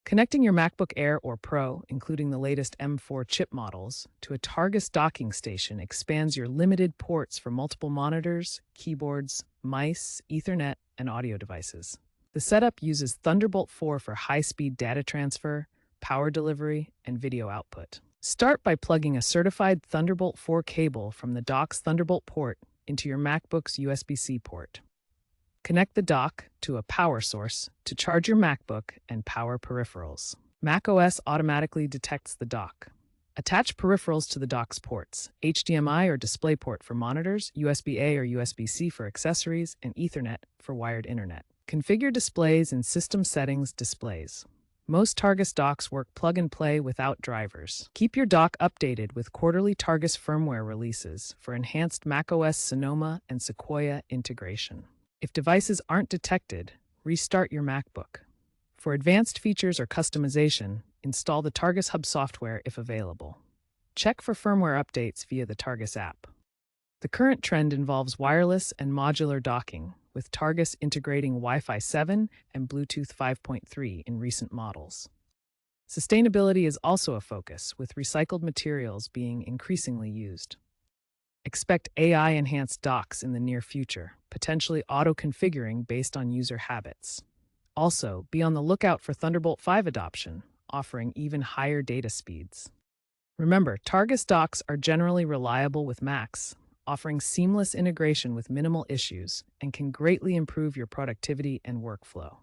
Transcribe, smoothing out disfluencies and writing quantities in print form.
Connecting your MacBook Air or Pro, including the latest M4 chip models, to a Targus Docking Station expands your limited ports for multiple monitors, keyboards, mice, Ethernet, and audio devices. The setup uses Thunderbolt 4 for high-speed data transfer, power delivery, and video output. Start by plugging a certified Thunderbolt 4 cable from the dock's Thunderbolt port into your MacBook's USB-C port. Connect the dock to a power source to charge your MacBook and power peripherals. macOS automatically detects the dock. Attach peripherals to the dock's ports: HDMI or DisplayPort for monitors, USB-A or USB-C for accessories, and Ethernet for wired internet. Configure displays in System Settings Displays. Most Targus docks work plug-and-play without drivers. Keep your dock updated with quarterly Targus firmware releases for enhanced macOS Sonoma and Sequoia integration. If devices aren't detected, restart your MacBook. For advanced features or customization, install the Targus Hub software if available. Check for firmware updates via the Targus app. The current trend involves wireless and modular docking, with Targus integrating Wi-Fi 7 and Bluetooth 5.3 in recent models. Sustainability is also a focus, with recycled materials being increasingly used. Expect AI-enhanced docks in the near future, potentially auto-configuring based on user habits. Also, be on the lookout for Thunderbolt 5 adoption, offering even higher data speeds. Remember, Targus docks are generally reliable with Macs, offering seamless integration with minimal issues, and can greatly improve your productivity and workflow.